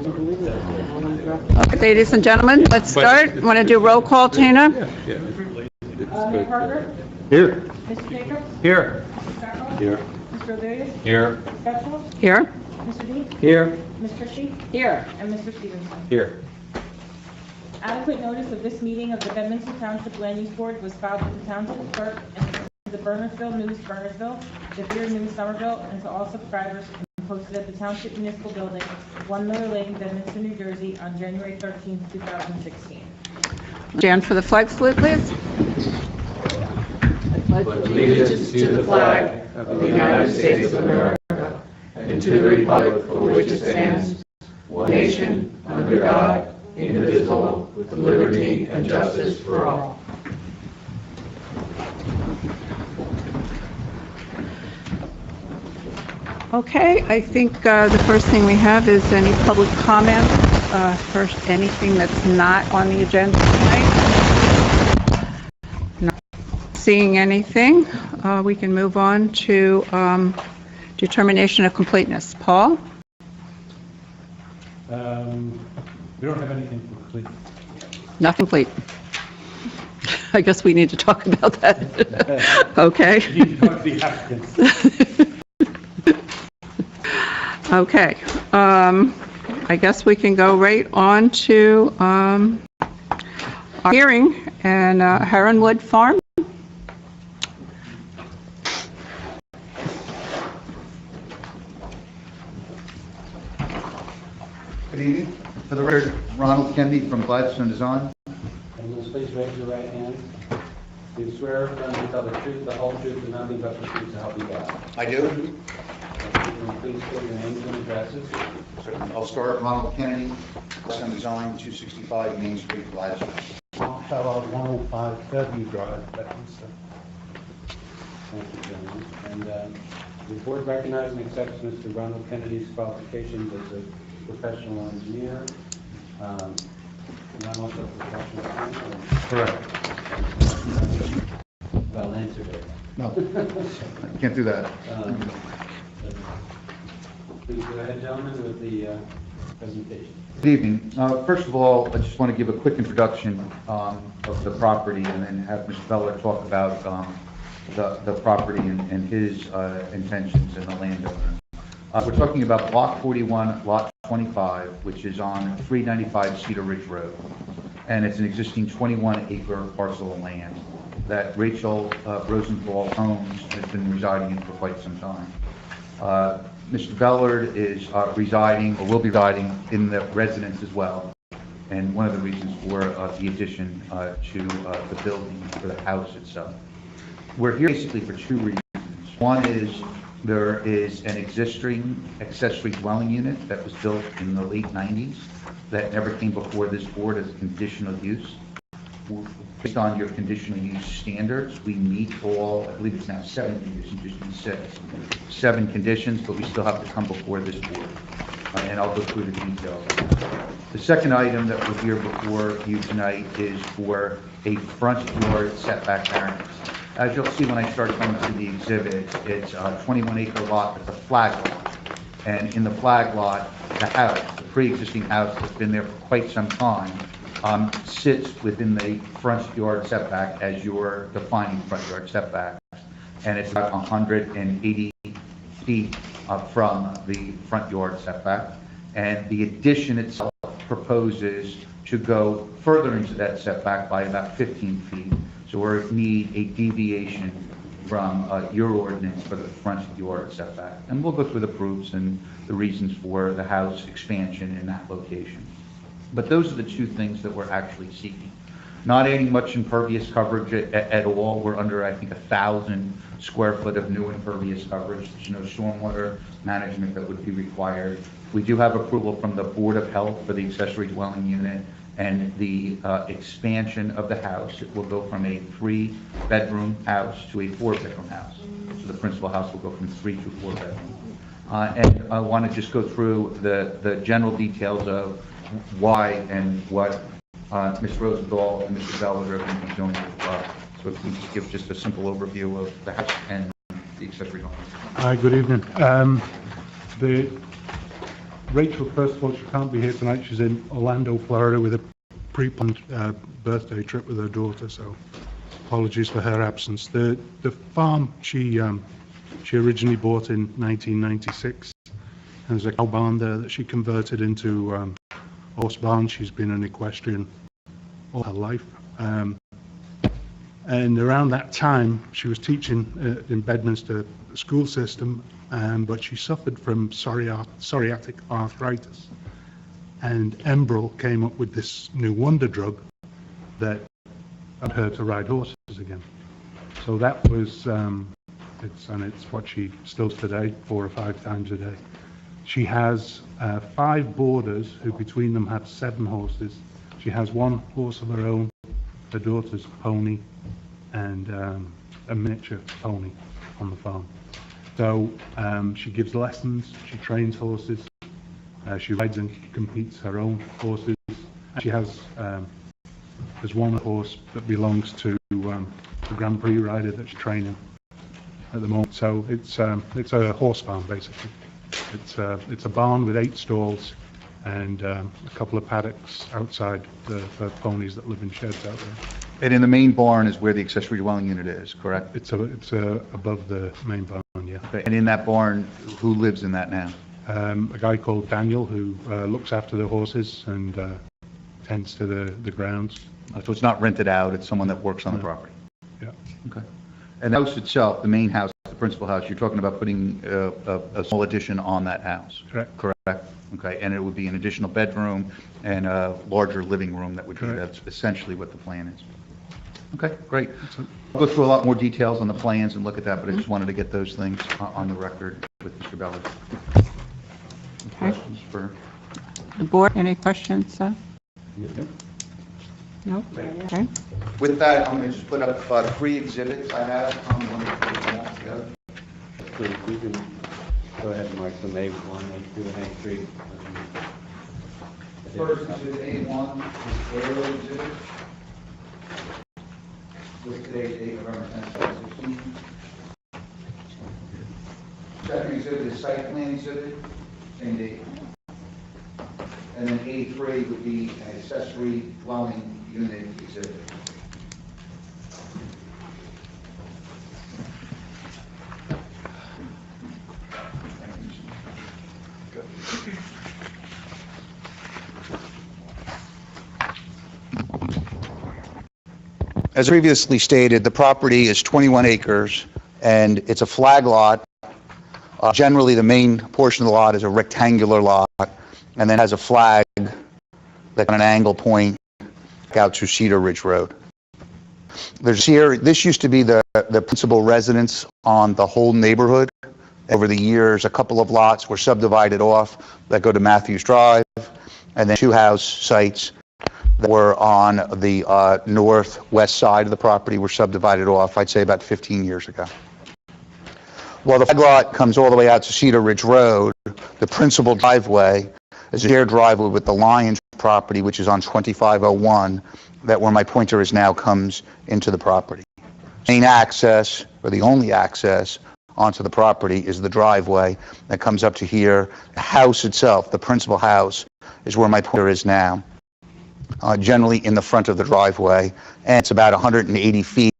Okay, ladies and gentlemen, let's start. Want to do roll call, Tina? Yeah. Mayor Parker? Here. Mr. Jacobs? Here. Mr. Stockwell? Here. Mr. Landuse? Here. Ms. Getchell? Here. Mr. Dean? Here. Ms. Ritchie? Here. And Mr. Stevenson. Here. Adequate notice of this meeting of the Bedminster Township Land Use Board was filed with the Township Clerk and the Burnersville News Burnersville, the Beard News Somerville, and to all subscribers, and posted at the Township Municipal Building, 1 Miller Lane, Bedminster, New Jersey, on January 13th, 2016. Stand for the flag salute, please. pledge allegiance to the flag of the United States of America and to the republic for which it stands, one nation, under God, indivisible, with liberty and justice for all. Okay, I think the first thing we have is any public comment. First, anything that's not on the agenda tonight. Not seeing anything, we can move on to determination of completeness. Paul? We don't have anything complete. Not complete. I guess we need to talk about that. Okay. You need to talk to the applicants. Okay, I guess we can go right on to our hearing and Heronwood Farm. Good evening. For the record, Ronald Kennedy from Gladstone Design. And will please raise your right hand. Do you swear affirm to tell the truth, the whole truth, and nothing but the truth to help you God? I do. Please state your names and addresses. I'll start. Ronald Kennedy, Gladstone Design, 265 Main Street, Gladstone. Fellow 105 Fairview Drive, Bedminster. Thank you, gentlemen. And the board recognizes and accepts Mr. Ronald Kennedy's qualifications as a professional engineer. And I'm also a professional planner. Correct. Well answered it. No, I can't do that. Please go ahead, gentlemen, with the presentation. Good evening. First of all, I just want to give a quick introduction of the property and then have Mr. Beller talk about the property and his intentions and the landowner. We're talking about Block 41, Lot 25, which is on 395 Cedar Ridge Road. And it's an existing 21-acre parcel of land that Rachel Rosenthal owns and has been residing in for quite some time. Mr. Bellard is residing, or will be residing, in the residence as well. And one of the reasons for the addition to the building, for the house itself. We're here basically for two reasons. One is there is an existing accessory dwelling unit that was built in the late 90s that never came before this board as a conditional use. Based on your conditional use standards, we meet all, I believe it's now 7 conditions, used to be 6. 7 conditions, but we still have to come before this board. And I'll go through the details. The second item that we're here before you tonight is for a front yard setback variance. As you'll see when I start going through the exhibit, it's a 21-acre lot, it's a flag lot. And in the flag lot, the house, the pre-existing house that's been there for quite some time, sits within the front yard setback as you're defining front yard setback. And it's about 180 feet from the front yard setback. And the addition itself proposes to go further into that setback by about 15 feet. So we need a deviation from your ordinance for the front yard setback. And we'll go through the proofs and the reasons for the house expansion in that location. But those are the two things that we're actually seeking. Not adding much impervious coverage at all. We're under, I think, 1,000 square foot of new impervious coverage. There's no stormwater management that would be required. We do have approval from the Board of Health for the accessory dwelling unit and the expansion of the house. It will go from a 3-bedroom house to a 4-bedroom house. So the principal house will go from 3 to 4 bedrooms. And I want to just go through the general details of why and what Ms. Rosenthal and Mr. Bellard are going to be doing as well. So if we just give just a simple overview of the house and the accessory home. Hi, good evening. Rachel, first of all, she can't be here tonight. She's in Orlando, Florida with a pre-planned birthday trip with her daughter, so apologies for her absence. The farm she originally bought in 1996, and there's a cow barn there that she converted into a horse barn. She's been an equestrian all her life. And around that time, she was teaching in Bedminster school system, but she suffered from psoriatic arthritis. And Enbrel came up with this new wonder drug that allowed her to ride horses again. So that was, it's what she still does today, 4 or 5 times a day. She has 5 boarders who between them have 7 horses. She has 1 horse of her own, her daughter's pony, and a miniature pony on the farm. So she gives lessons, she trains horses, she rides and competes her own horses. She has there's 1 horse that belongs to the Grand Prix rider that she's training at the moment. So it's a horse farm basically. It's a barn with 8 stalls and a couple of paddocks outside for ponies that live in sheds out there. And in the main barn is where the accessory dwelling unit is, correct? It's above the main barn, yeah. Okay. And in that barn, who lives in that now? A guy called Daniel who looks after the horses and tends to the grounds. So it's not rented out, it's someone that works on the property? Yeah. Okay. And the house itself, the main house, the principal house, you're talking about putting a small addition on that house? Correct. Correct. Okay, and it would be an additional bedroom and a larger living room that would be, Correct. that's essentially what the plan is. Okay, great. I'll go through a lot more details on the plans and look at that, but I just wanted to get those things on the record with Mr. Bellard. Okay. Questions for? The board, any questions? No? Okay. With that, I'm going to just put up 3 exhibits I have. I'm going to put them all together. Please, you can go ahead and mark them A1, A2, and A3. First exhibit A1 is aerial exhibit. With today's date, November 10th, 2016. Second exhibit is site plan exhibit, same date. And then A3 would be an accessory dwelling unit exhibit. As previously stated, the property is 21 acres, and it's a flag lot. Generally, the main portion of the lot is a rectangular lot, and then has a flag that's on an angle point out to Cedar Ridge Road. This used to be the principal residence on the whole neighborhood. Over the years, a couple of lots were subdivided off that go to Matthews Drive, and then 2 house sites that were on the northwest side of the property were subdivided off, I'd say about 15 years ago. Well, the flag lot comes all the way out to Cedar Ridge Road. The principal driveway is a shared driveway with the Lyons property, which is on 2501, that where my pointer is now comes into the property. Main access, or the only access onto the property, is the driveway that comes up to here. The house itself, the principal house, is where my pointer is now. Generally in the front of the driveway, and it's about 180 feet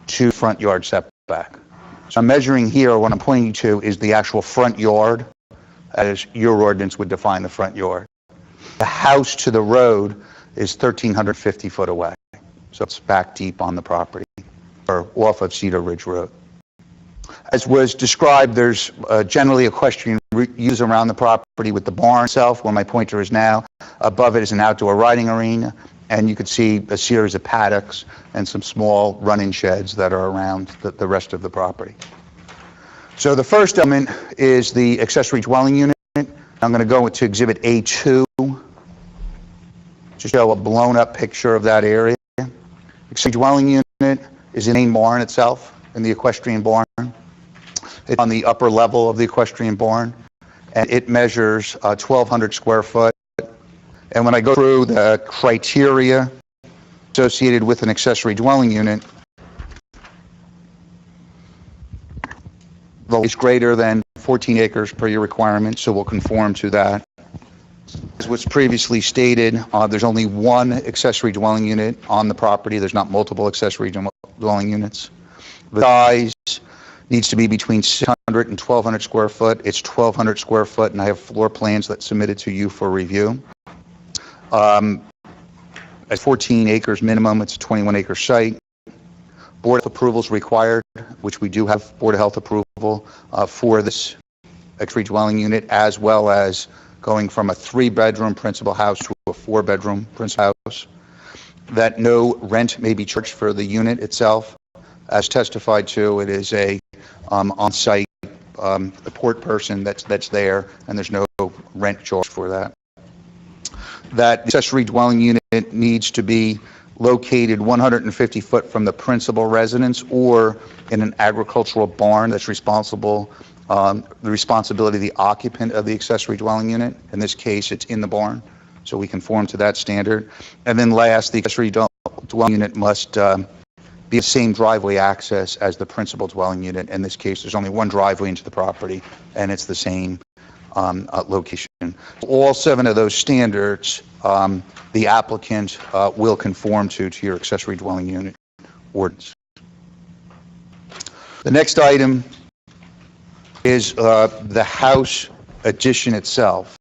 to front yard setback. So I'm measuring here, what I'm pointing to is the actual front yard, as your ordinance would define the front yard. The house to the road is 1,350 foot away, so it's back deep on the property, or off of Cedar Ridge Road. As was described, there's generally equestrian use around the property with the barn itself, where my pointer is now. Above it is an outdoor riding arena, and you could see a series of paddocks and some small running sheds that are around the rest of the property. So the first element is the accessory dwelling unit. I'm going to go to Exhibit A2 to show a blown-up picture of that area. Accessory dwelling unit is in the main barn itself, in the equestrian barn. It's on the upper level of the equestrian barn, and it measures 1,200 square foot. And when I go through the criteria associated with an accessory dwelling unit, the is greater than 14 acres per your requirement, so we'll conform to that. As was previously stated, there's only one accessory dwelling unit on the property. There's not multiple accessory dwelling units. The size needs to be between 600 and 1,200 square foot. It's 1,200 square foot, and I have floor plans that submitted to you for review. At 14 acres minimum, it's a 21-acre site. Board of approvals required, which we do have Board of Health approval for this accessory dwelling unit, as well as going from a 3-bedroom principal house to a 4-bedroom principal house. That no rent may be charged for the unit itself. As testified to, it is a on-site support person that's there, and there's no rent charge for that. That accessory dwelling unit needs to be located 150 foot from the principal residence or in an agricultural barn that's responsible, the responsibility of the occupant of the accessory dwelling unit. In this case, it's in the barn, so we conform to that standard. And then last, the accessory dwelling unit must be the same driveway access as the principal dwelling unit. In this case, there's only one driveway into the property, and it's the same location. All 7 of those standards, the applicant will conform to your accessory dwelling unit ordinance. The next item is the house addition itself.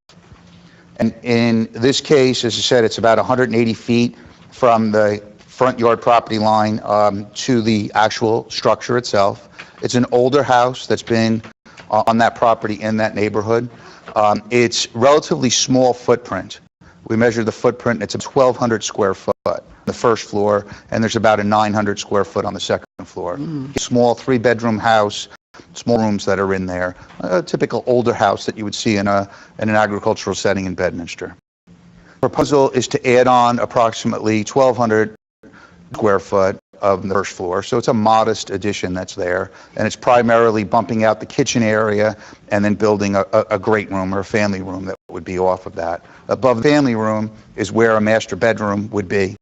And in this case, as I said, it's about 180 feet from the front yard property line to the actual structure itself. It's an older house that's been on that property in that neighborhood. It's relatively small footprint. We measured the footprint, it's a 1,200 square foot on the first floor, and there's about a 900 square foot on the second floor. Small 3-bedroom house, small rooms that are in there. A typical older house that you would see in an agricultural setting in Bedminster. Proposal is to add on approximately 1,200 square foot of the first floor, so it's a modest addition that's there, and it's primarily bumping out the kitchen area and then building a great room or a family room that would be off of that. Above the family room is where a master bedroom would be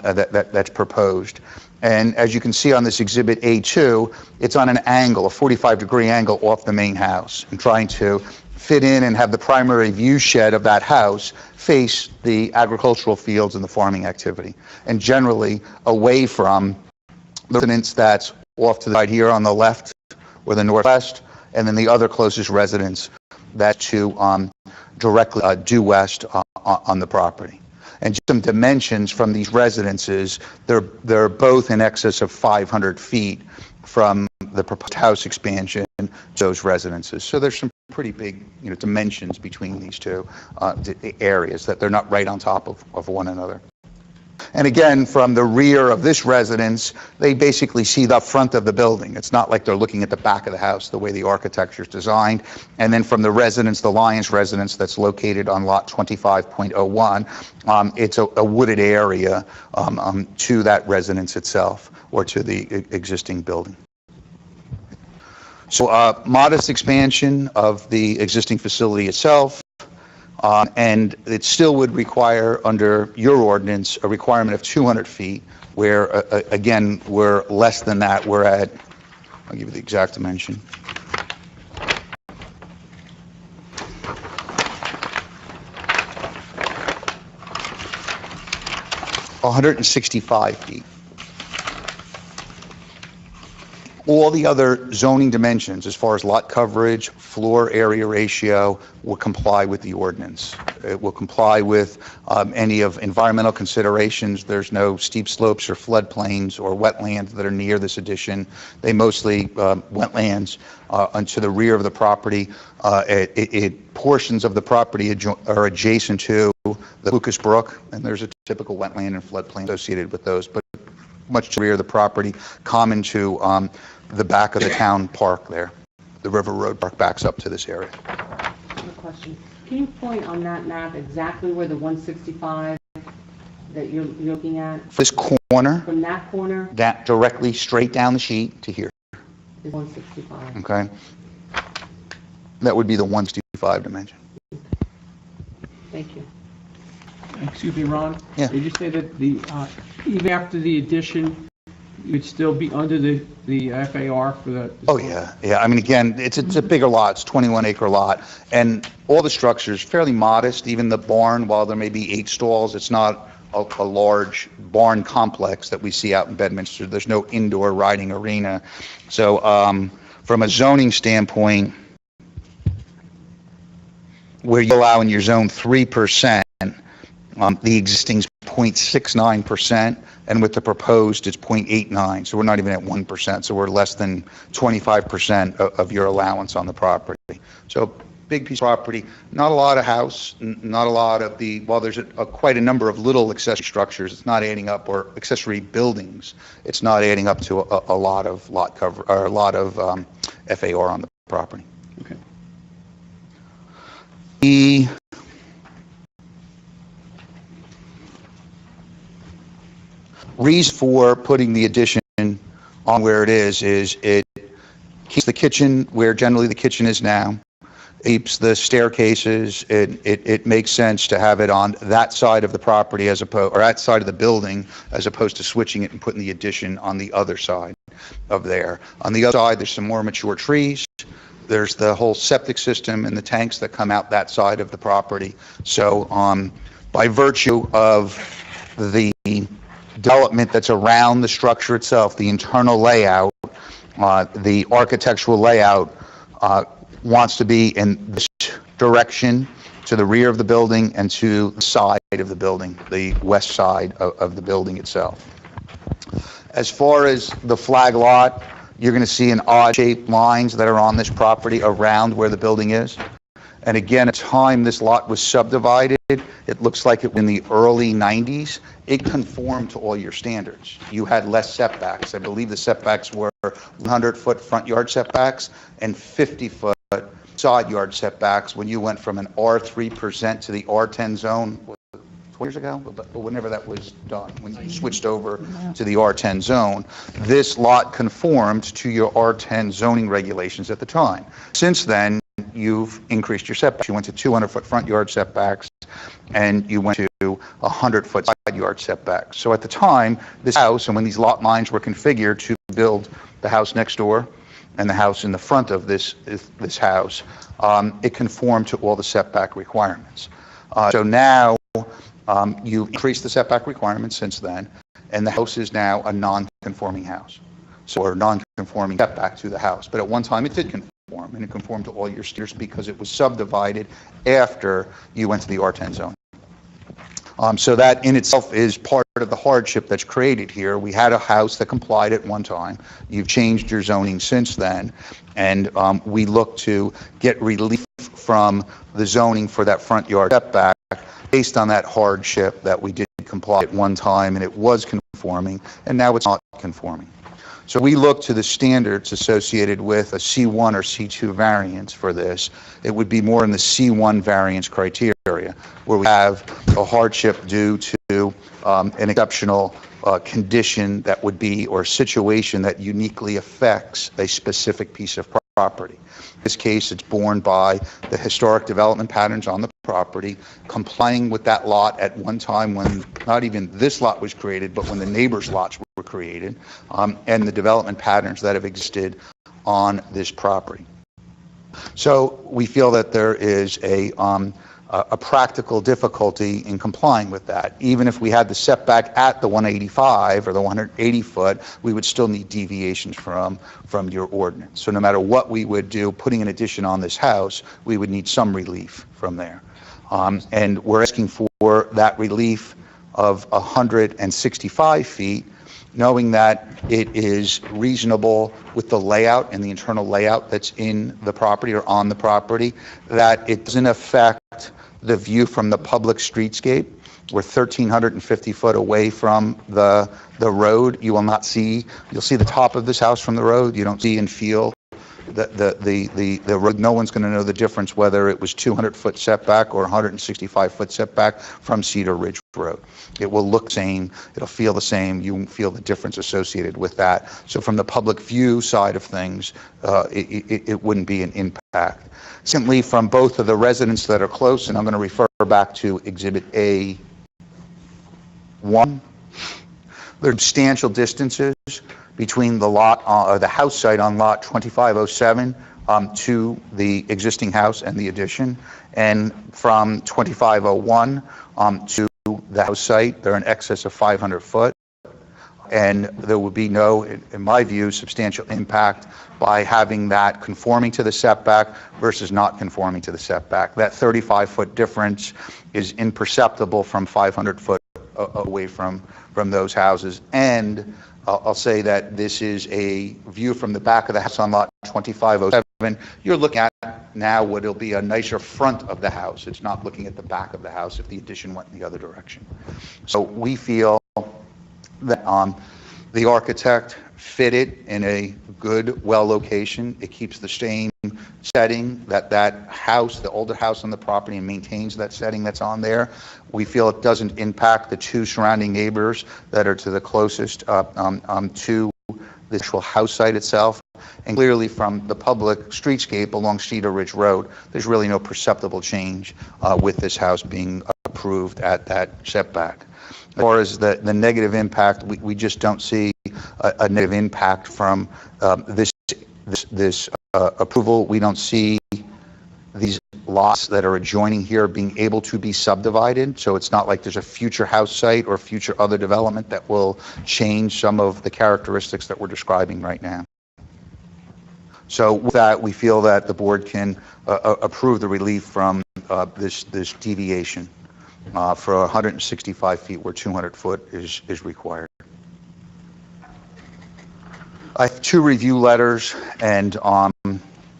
that's proposed. And as you can see on this exhibit A2, it's on an angle, a 45-degree angle off the main house, and trying to fit in and have the primary view shed of that house face the agricultural fields and the farming activity, and generally away from the residence that's off to the side here on the left or the northwest, and then the other closest residence that's to directly due west on the property. And just some dimensions from these residences, they're both in excess of 500 feet from the proposed house expansion to those residences. So there's some pretty big, dimensions between these two areas, that they're not right on top of one another. And again, from the rear of this residence, they basically see the front of the building. It's not like they're looking at the back of the house, the way the architecture is designed. And then from the residence, the Lyons residence that's located on lot 25.01, it's a wooded area to that residence itself, or to the existing building. So modest expansion of the existing facility itself, and it still would require, under your ordinance, a requirement of 200 feet, where, again, we're less than that. We're at, I'll give you the exact dimension. $165 feet. All the other zoning dimensions, as far as lot coverage, floor area ratio, will comply with the ordinance. It will comply with any of environmental considerations. There's no steep slopes or floodplains or wetlands that are near this addition. They mostly wetlands to the rear of the property. Portions of the property are adjacent to the Lucas Brook, and there's a typical wetland and floodplain associated with those, but much to the rear of the property, common to the back of the town park there. The River Road Park backs up to this area. I have a question. Can you point on that map exactly where the 165 that you're looking at? This corner, From that corner that directly straight down the sheet to here, is 165. okay? That would be the 165 dimension. Thank you. Excuse me, Ron? Yeah. Did you say that even after the addition, you'd still be under the FAR for the... Oh, yeah, yeah. I mean, again, it's a bigger lot. It's 21-acre lot, and all the structures fairly modest. Even the barn, while there may be 8 stalls, it's not a large barn complex that we see out in Bedminster. There's no indoor riding arena. So from a zoning standpoint, where you allow in your zone 3%, the existing is 0.69%, and with the proposed, it's 0.89. So we're not even at 1%. So we're less than 25% of your allowance on the property. So big piece of property, not a lot of house, not a lot of the, while there's quite a number of little accessory structures, it's not adding up, or accessory buildings, it's not adding up to a lot of lot cover, or a lot of FAR on the property. Okay. The reason for putting the addition on where it is it keeps the kitchen where generally the kitchen is now. It keeps the staircases. It makes sense to have it on that side of the property as opposed, or that side of the building, as opposed to switching it and putting the addition on the other side of there. On the other side, there's some more mature trees. There's the whole septic system and the tanks that come out that side of the property. So by virtue of the development that's around the structure itself, the internal layout, the architectural layout wants to be in this direction, to the rear of the building and to the side of the building, the west side of the building itself. As far as the flag lot, you're going to see an odd-shaped lines that are on this property around where the building is. And again, at the time this lot was subdivided, it looks like it was in the early 90s. It conformed to all your standards. You had less setbacks. I believe the setbacks were 100-foot front yard setbacks and 50-foot side yard setbacks when you went from an R3% to the R10 zone. 4 years ago, but whenever that was done, when you switched over to the R10 zone, this lot conformed to your R10 zoning regulations at the time. Since then, you've increased your setbacks. You went to 200-foot front yard setbacks, and you went to 100-foot side yard setbacks. So at the time, this house, and when these lot lines were configured to build the house next door and the house in the front of this house, it conformed to all the setback requirements. So now, you've increased the setback requirements since then, and the house is now a non-conforming house, so or non-conforming setback to the house. But at one time, it did conform, and it conformed to all your standards because it was subdivided after you went to the R10 zone. So that in itself is part of the hardship that's created here. We had a house that complied at one time. You've changed your zoning since then, and we look to get relief from the zoning for that front yard setback based on that hardship that we did comply at one time, and it was conforming, and now it's not conforming. So we look to the standards associated with a C1 or C2 variance for this. It would be more in the C1 variance criteria, where we have a hardship due to an exceptional condition that would be, or situation that uniquely affects a specific piece of property. In this case, it's borne by the historic development patterns on the property, complying with that lot at one time when not even this lot was created, but when the neighbors' lots were created, and the development patterns that have existed on this property. So we feel that there is a practical difficulty in complying with that. Even if we had the setback at the 185 or the 180 foot, we would still need deviations from your ordinance. So no matter what we would do, putting an addition on this house, we would need some relief from there. And we're asking for that relief of 165 feet, knowing that it is reasonable with the layout and the internal layout that's in the property or on the property, that it doesn't affect the view from the public streetscape. We're 1,350 foot away from the road. You will not see, you'll see the top of this house from the road. You don't see and feel the road. No one's going to know the difference whether it was 200-foot setback or 165-foot setback from Cedar Ridge Road. It will look the same. It'll feel the same. You won't feel the difference associated with that. So from the public view side of things, it wouldn't be an impact. Secondly, from both of the residents that are close, and I'm going to refer back to Exhibit A1, There are substantial distances between the lot, or the house site on lot 2507 to the existing house and the addition, and from 2501 to the house site, they're in excess of 500 foot. And there would be no, in my view, substantial impact by having that conforming to the setback versus not conforming to the setback. That 35-foot difference is imperceptible from 500 foot away from those houses. And I'll say that this is a view from the back of the house on lot 2507. You're looking at now what will be a nicer front of the house. It's not looking at the back of the house if the addition went in the other direction. So we feel that the architect fit it in a good, well location. It keeps the same setting that house, the older house on the property, and maintains that setting that's on there. We feel it doesn't impact the two surrounding neighbors that are to the closest to the actual house site itself. And clearly from the public streetscape along Cedar Ridge Road, there's really no perceptible change with this house being approved at that setback. As far as the negative impact, we just don't see a negative impact from this approval. We don't see these lots that are adjoining here being able to be subdivided. So it's not like there's a future house site or future other development that will change some of the characteristics that we're describing right now. So with that, we feel that the board can approve the relief from this deviation for 165 feet where 200 foot is required. I have two review letters, and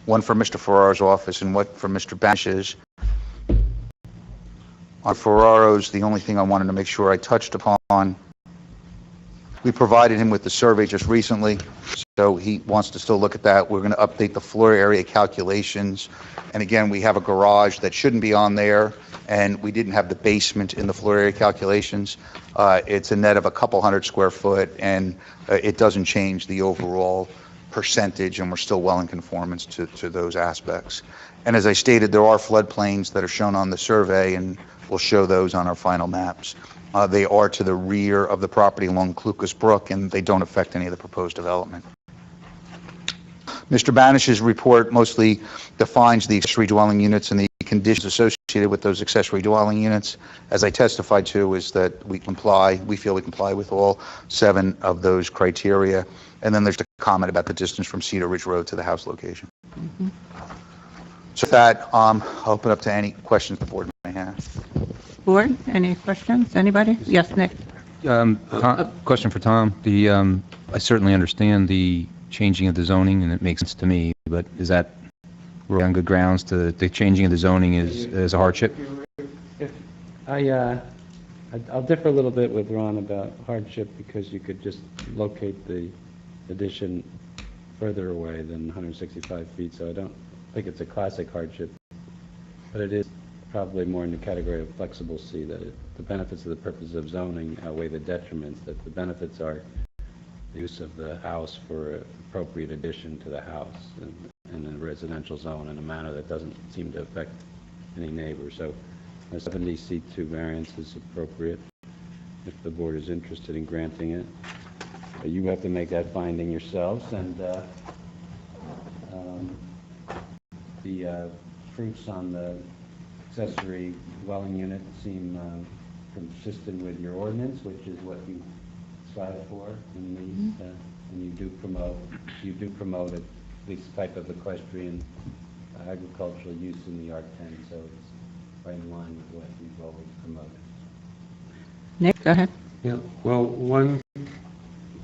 one from Mr. Ferraro's office and one from Mr. Banish's. On Ferraro's, the only thing I wanted to make sure I touched upon, we provided him with the survey just recently, so he wants to still look at that. We're going to update the floor area calculations. And again, we have a garage that shouldn't be on there, and we didn't have the basement in the floor area calculations. It's a net of a couple hundred square foot, and it doesn't change the overall percentage, and we're still well in conformance to those aspects. And as I stated, there are floodplains that are shown on the survey, and we'll show those on our final maps. They are to the rear of the property along Clucas Brook, and they don't affect any of the proposed development. Mr. Banish's report mostly defines the accessory dwelling units and the conditions associated with those accessory dwelling units. As I testified to, is that we feel we comply with all 7 of those criteria. And then there's a comment about the distance from Cedar Ridge Road to the house location. So with that, I'll open up to any questions the board may have. Board, any questions? Anybody? Yes, Nick. Question for Tom. I certainly understand the changing of the zoning, and it makes sense to me, but is that we're on good grounds to the changing of the zoning is a hardship? I'll differ a little bit with Ron about hardship, because you could just locate the addition further away than 165 feet, so I don't think it's a classic hardship, but it is probably more in the category of flexible C, that the benefits of the purposes of zoning outweigh the detriments, that the benefits are the use of the house for appropriate addition to the house in a residential zone in a manner that doesn't seem to affect any neighbor. So a 70C2 variance is appropriate if the board is interested in granting it. You have to make that finding yourselves, and the proofs on the accessory dwelling unit seem consistent with your ordinance, which is what you strive for in these, and you do promote at least type of equestrian agricultural use in the R10, so it's right in line with what you've always promoted. Nick, go ahead. Yeah, well, one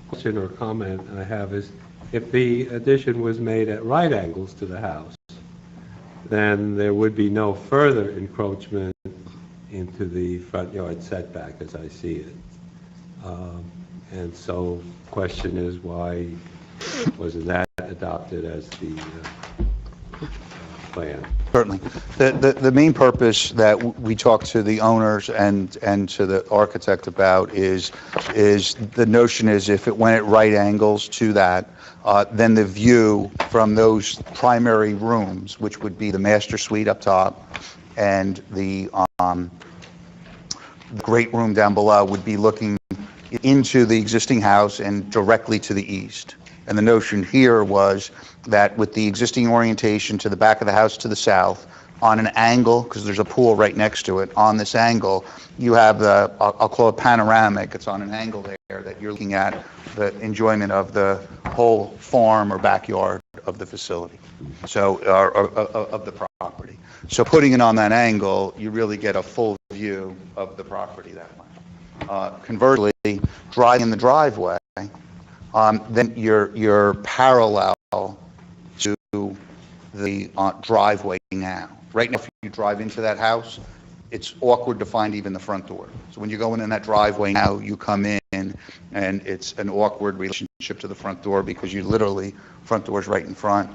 question or comment I have is, if the addition was made at right angles to the house, then there would be no further encroachment into the front yard setback as I see it. And so the question is, why wasn't that adopted as the plan? Certainly. The main purpose that we talked to the owners and to the architect about is the notion is if it went at right angles to that, then the view from those primary rooms, which would be the master suite up top and the great room down below, would be looking into the existing house and directly to the east. And the notion here was that with the existing orientation to the back of the house to the south, on an angle, because there's a pool right next to it, on this angle, you have the, I'll call it panoramic, it's on an angle there that you're looking at the enjoyment of the whole farm or backyard of the facility, so, of the property. So putting it on that angle, you really get a full view of the property that way. Conversely, driving in the driveway, then you're parallel to the driveway now. Right now, if you drive into that house, it's awkward to find even the front door. So when you go in that driveway now, you come in, and it's an awkward relationship to the front door because you literally, front door's right in front.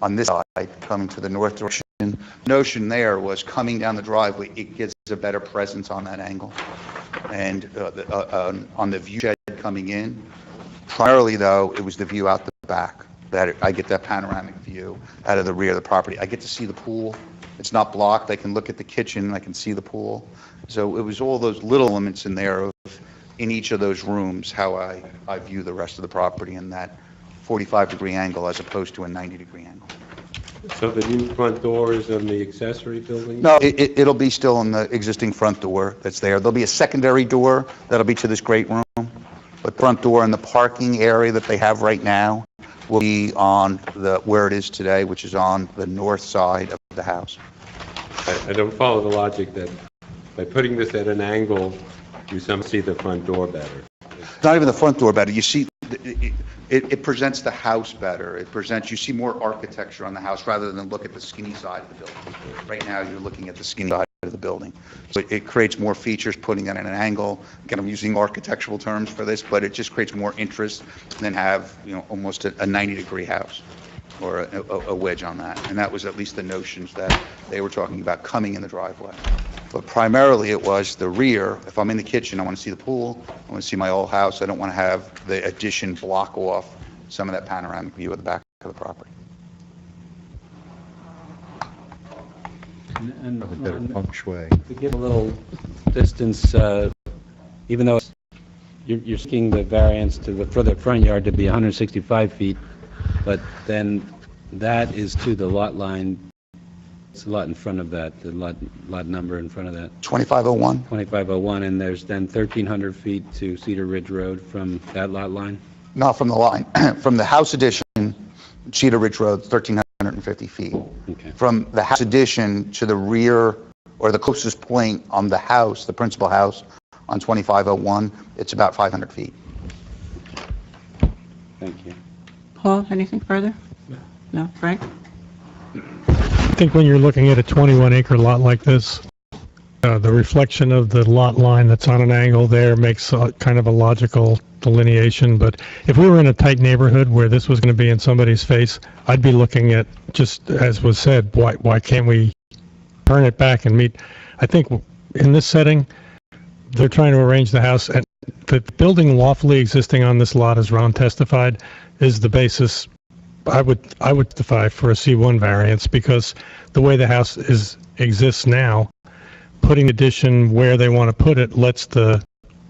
On this side, coming to the north direction, notion there was coming down the driveway, it gives a better presence on that angle. And on the view shed coming in, primarily though, it was the view out the back, that I get that panoramic view out of the rear of the property. I get to see the pool. It's not blocked. I can look at the kitchen, I can see the pool. So it was all those little elements in there of, in each of those rooms, how I view the rest of the property in that 45-degree angle as opposed to a 90-degree angle. So the new front door is in the accessory building? No, it'll be still in the existing front door that's there. There'll be a secondary door that'll be to this great room, but the front door and the parking area that they have right now will be on the, where it is today, which is on the north side of the house. I don't follow the logic that by putting this at an angle, you somehow see the front door better. It's not even the front door better. You see, it presents the house better. It presents, you see more architecture on the house rather than look at the skinny side of the building. Right now, you're looking at the skinny side of the building. So it creates more features, putting it at an angle. Again, I'm using architectural terms for this, but it just creates more interest than have, you know, almost a 90-degree house or a wedge on that. And that was at least the notions that they were talking about coming in the driveway. But primarily it was the rear. If I'm in the kitchen, I want to see the pool. I want to see my old house. I don't want to have the addition block off some of that panoramic view of the back of the property. And Better feng shui. to give a little distance, even though you're seeking the variance to the further front yard to be 165 feet, but then that is to the lot line. It's a lot in front of that, the lot number in front of that, 2501? 2501, and there's then 1,300 feet to Cedar Ridge Road from that lot line? Not from the line. From the house addition, Cedar Ridge Road, 1,350 feet. Okay. From the house addition to the rear, or the closest point on the house, the principal house, on 2501, it's about 500 feet. Thank you. Paul, anything further? No, Frank? I think when you're looking at a 21-acre lot like this, the reflection of the lot line that's on an angle there makes kind of a logical delineation. But if we were in a tight neighborhood where this was going to be in somebody's face, I'd be looking at, just as was said, why can't we turn it back and meet? I think in this setting, they're trying to arrange the house, and the building lawfully existing on this lot, as Ron testified, is the basis. I would defy for a C1 variance, because the way the house exists now, putting addition where they want to put it lets the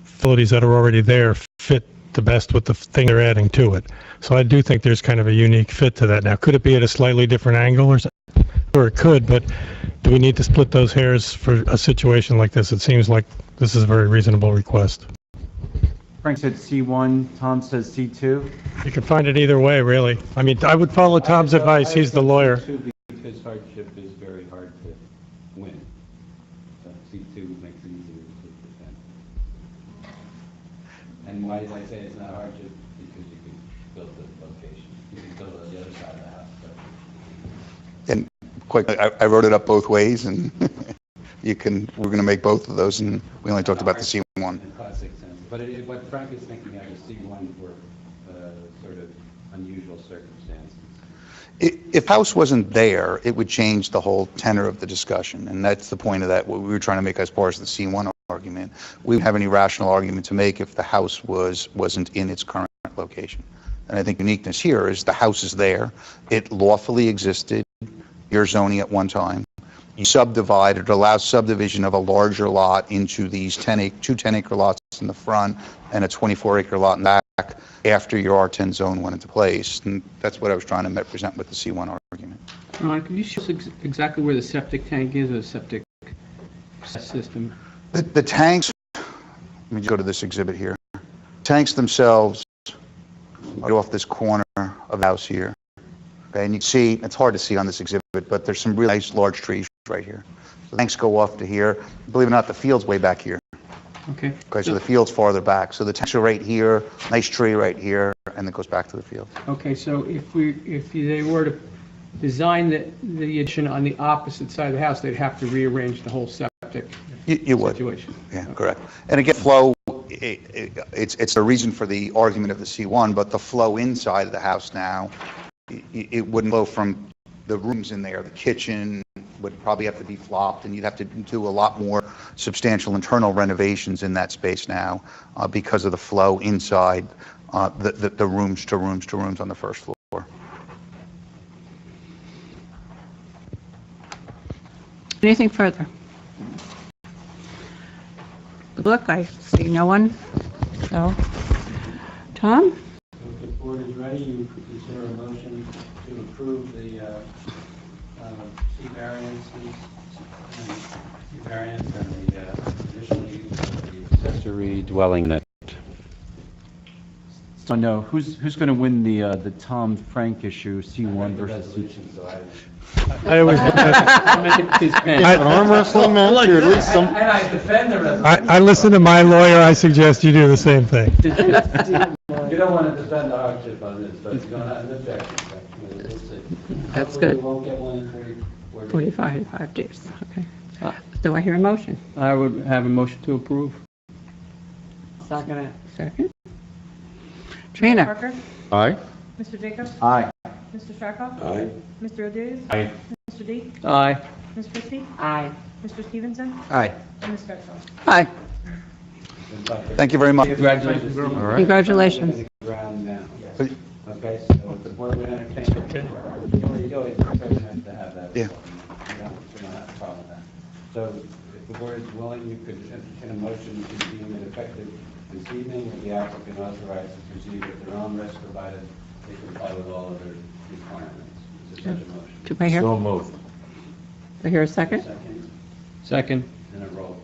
facilities that are already there fit the best with the thing they're adding to it. So I do think there's kind of a unique fit to that. Now, could it be at a slightly different angle or something? Or it could, but do we need to split those hairs for a situation like this? It seems like this is a very reasonable request. Frank said C1, Tom says C2. You can find it either way, really. I mean, I would follow Tom's advice. He's the lawyer. Because hardship is very hard to win. C2 makes it easier to defend. And why did I say it's not a hardship? Because you can build the location. You can build on the other side of the house. And quite, I wrote it up both ways, and we're going to make both of those, and we only talked about the C1. In classic sense. But what Frank is thinking of is C1 for sort of unusual circumstances. If house wasn't there, it would change the whole tenor of the discussion, and that's the point of that, what we were trying to make as far as the C1 argument. We wouldn't have any rational argument to make if the house wasn't in its current location. And I think uniqueness here is the house is there, it lawfully existed, your zoning at one time, you subdivide, it allows subdivision of a larger lot into these 2 10-acre lots in the front and a 24-acre lot in the back after your R10 zone went into place. And that's what I was trying to represent with the C1 argument. Ron, can you show us exactly where the septic tank is, or the septic system? The tanks, let me go to this exhibit here. Tanks themselves are off this corner of the house here. Okay, and you can see, it's hard to see on this exhibit, but there's some really nice large trees right here. The tanks go off to here. Believe it or not, the field's way back here. Okay. Okay, so the field's farther back. So the tanks are right here, nice tree right here, and it goes back to the field. Okay, so if they were to design the addition on the opposite side of the house, they'd have to rearrange the whole septic You would. situation. Yeah, correct. And again, flow, it's a reason for the argument of the C1, but the flow inside of the house now, it wouldn't flow from the rooms in there. The kitchen would probably have to be flopped, and you'd have to do a lot more substantial internal renovations in that space now because of the flow inside the rooms to rooms to rooms on the first floor. Anything further? Look, I see no one. So, Tom? If the board is ready, you could consider a motion to approve the C variance and the additionally the accessory dwelling unit. So no, who's going to win the Tom Frank issue, C1 versus C2? I always, Arm wrestling match, or at least some... And I defend the resolution. I listen to my lawyer, I suggest you do the same thing. You don't want to defend the hardship on this, but you don't have an objection. We'll see. That's Hopefully good. we won't get one in 44 days. 45 days, okay. Do I hear a motion? I would have a motion to approve. Second. Mayor Trina? Parker? Aye. Mr. Jacobs? Aye. Mr. Sharkoff? Aye. Mr. O'Doulis? Aye. Mr. D? Aye. Ms. Christie? Aye. Mr. Stevenson? Aye. And Ms. Gretschall? Aye. Thank you very much. Congratulations. All right. Congratulations. Ground now. Okay, so the board would entertain. You always have to have that. Yeah. We don't have a problem with that. So if the board is willing, you could entertain a motion to deem it effective this evening, with the applicant authorized to proceed at their own risk, provided they comply with all of their requirements. Is there such a motion? Do I hear? So moved. Do I hear a second? Second, Second. and a roll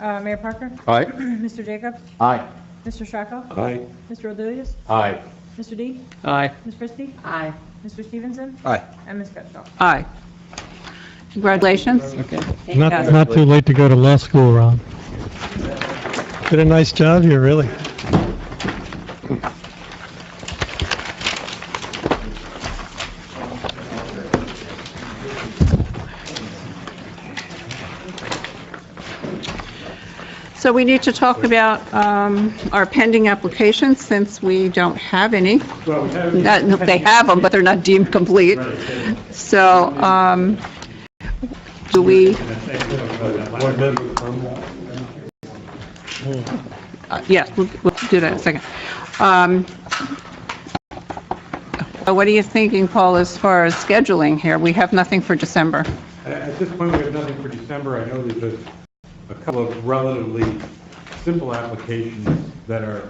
Mayor Parker? Aye. Mr. Jacobs? Aye. Mr. Sharkoff? Aye. Mr. O'Doulis? Aye. Mr. D? Aye. Ms. Christie? Aye. Mr. Stevenson? Aye. And Ms. Gretschall? Aye. Congratulations. Okay. Not too late to go to law school, Ron. Did a nice job here, really. So we need to talk about our pending applications, since we don't have any. Well, we have... They have them, but they're not deemed complete. So, do we, Board member comment? yes, we'll do that in a second. What are you thinking, Paul, as far as scheduling here? We have nothing for December. At this point, we have nothing for December. I know there's a couple of relatively simple applications that are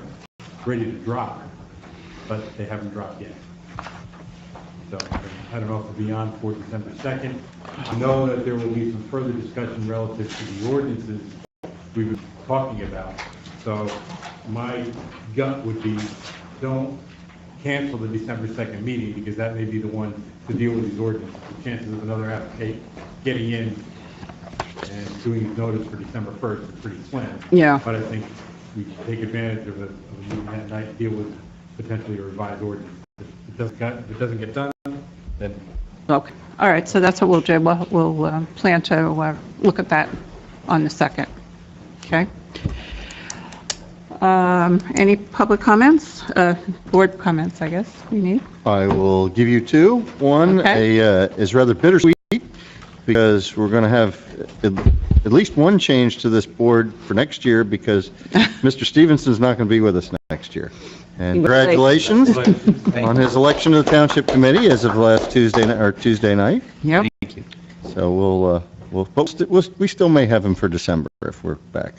ready to drop, but they haven't dropped yet. So I don't know if it'll be on for December 2nd. I know that there will be some further discussion relative to the ordinances we were talking about. So my gut would be, don't cancel the December 2nd meeting, because that may be the one to deal with these ordinances. The chances of another application getting in and doing notice for December 1st is pretty slim. Yeah. But I think we should take advantage of a meeting that night and deal with potentially a revised ordinance. If it doesn't get done, then Okay, all right, so that's what we'll do. We'll plan to look at that on the 2nd. Okay? Any public comments? Board comments, I guess, we need? I will give you two. One Okay. is rather bittersweet, because we're going to have at least one change to this board for next year, because Mr. Stevenson's not going to be with us next year. And congratulations on his election to the Township Committee as of last Tuesday night. Yep. Thank you. So we still may have him for December if we're back.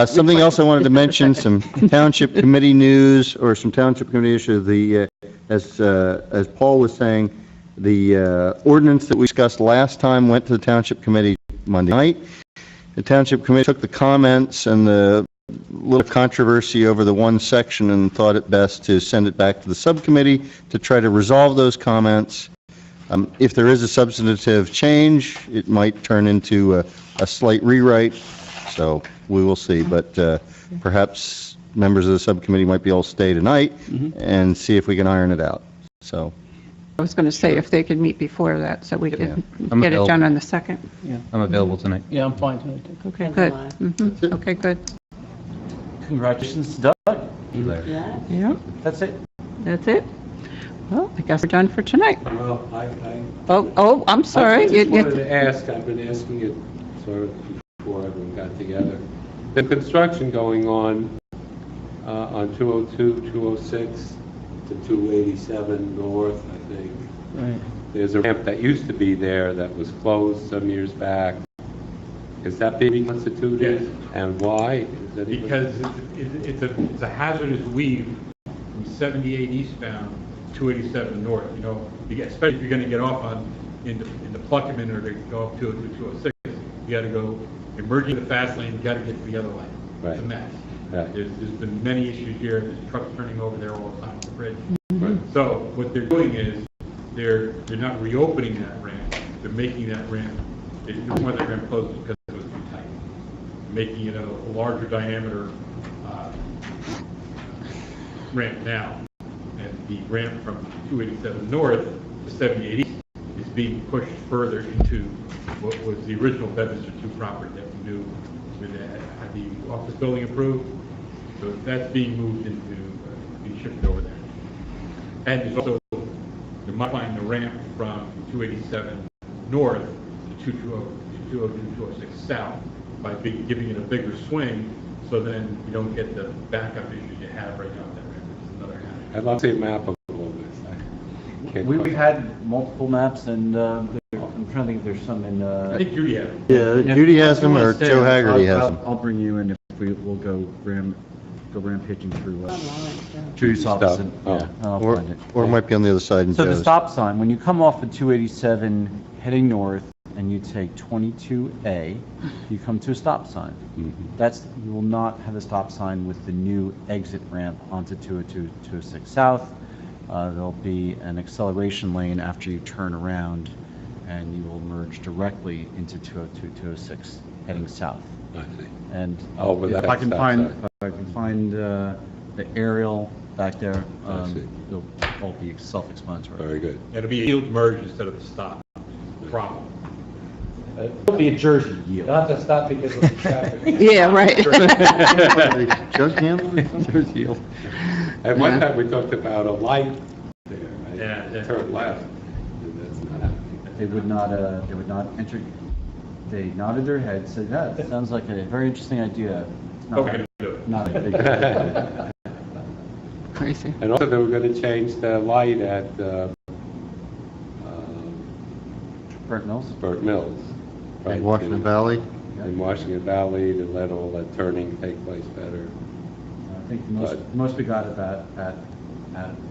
Something else I wanted to mention, some township committee news or some township committee issue. As Paul was saying, the ordinance that we discussed last time went to the township committee Monday night. The township committee took the comments and the little controversy over the one section and thought it best to send it back to the subcommittee to try to resolve those comments. If there is a substantive change, it might turn into a slight rewrite, so we will see. But perhaps members of the subcommittee might be able to stay tonight and see if we can iron it out. So I was going to say if they could meet before that, so we could I'm get it available. done on the 2nd. I'm available tonight. Yeah, I'm fine tonight. Okay, good. Mhm. Okay, good. Congratulations, Doug. Yeah, That's it. that's it. Well, I guess we're done for tonight. Well, I'm sorry. I just wanted to ask, I've been asking it sort of before everyone got together. The construction going on 202, 206 to 287 north, I think. Right. There's a ramp that used to be there that was closed some years back. Is that being reconstituted? Yes. And why? Is that Because it's a hazardous weave from 78 eastbound, 287 north, you know, especially if you're gonna get off into Pluckerman or to go up to 206, you gotta go, emerging the fast lane, you gotta get to the other lane. Right. It's a mess. Right. There's been many issues here, there's trucks turning over there all the time on the bridge. Right. So what they're doing is, they're not reopening that ramp, they're making that ramp, they didn't want that ramp closed because it was too tight. Making it a larger diameter ramp now. And the ramp from 287 north to 78 east is being pushed further into what was the original Bedminster 2 property that we knew had the office building approved. So that's being moved into, being shifted over there. And there's also, they're modifying the ramp from 287 north to 202, 206 south by giving it a bigger swing, so then you don't get the backup issues you have right now with that ramp, which is another hazard. I'd love to see a map of all this. We've had multiple maps, and I'm trying to think if there's some in... I think Judy had it. Yeah, Judy has them or Joe Haggerty has them. I'll bring you in if we'll go rampaging through Judy's office. And, yeah, I'll find it. Or it might be on the other side in So the Joe's. stop sign, when you come off of 287 heading north and you take 22A, you come to a stop sign. You will not have a stop sign with the new exit ramp onto 202, 206 south. There'll be an acceleration lane after you turn around, and you will merge directly into 202, 206 heading south. I see. And Over if that I can stop find, sign. if I can find the aerial back there, I see. it'll all be self-explanatory. Very good. It'll be a yield merge instead of a stop. Problem. It'll be a Jersey yield. You'll have to stop because of the traffic. Yeah, right. Jug handle? Jersey yield. At one time, we talked about a light there, right? Yeah. Turn left. And that's not happening. They would not enter, they nodded their heads, said, that sounds like a very interesting idea. It's not- But we're gonna do it. Not a big. Crazy. And also, they were going to change the light at Burnt Mills? Burt Mills. right? Washington Valley? In Washington Valley to let all that turning take place better. I think the most we got at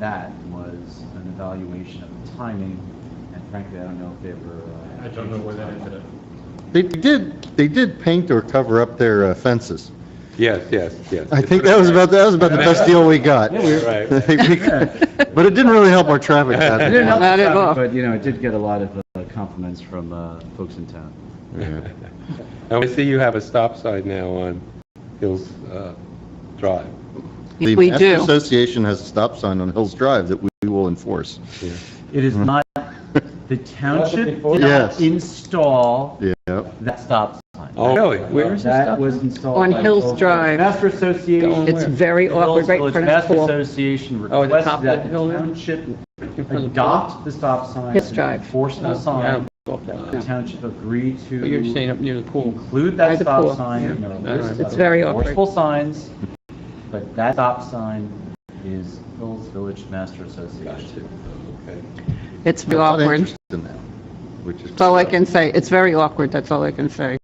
that was an evaluation of the timing, and frankly, I don't know if they ever. I don't know where that ended up. They did paint or cover up their fences. Yes. I think that was about the best deal we got. Right. But it didn't really help our traffic pattern. Not at all. But, it did get a lot of compliments from folks in town. And I see you have a stop sign now on Hills Drive. The We Master do. Association has a stop sign on Hills Drive that we will enforce. Yeah. It is not, the township did not Yes. install Yeah. that stop sign. Oh, really? Where is That was installed On by Hills Hills Drive. Master Association. It's very The awkward, Hills right in Village front of the Master pool. Association Oh, at the top requested of that the the hill there? township adopt the stop sign. Hills as an Drive. Enforceable sign. Off that. The township agreed to. But you're saying up near the pool. Include By that the stop pool. sign in their list It's of very awkward. enforceable signs, but that stop sign is Hills Village Master Association. Okay. It's I'm not awkward. interested in that. which is. That's all I can say. It's very awkward, that's all I can say.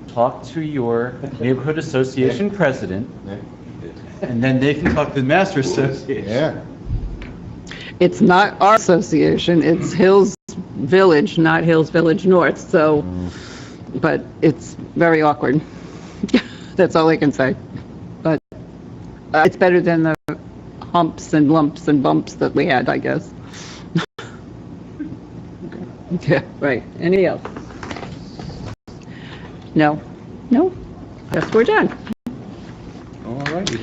Talk to your neighborhood association president, and then they can talk to the master association. Yeah. It's not our association, it's Hills Village, not Hills Village North, so, but it's very awkward. That's all I can say. But it's better than the humps and lumps and bumps that we had, I guess. Yeah, right. Anything else? No? No? Guess we're done. All righty.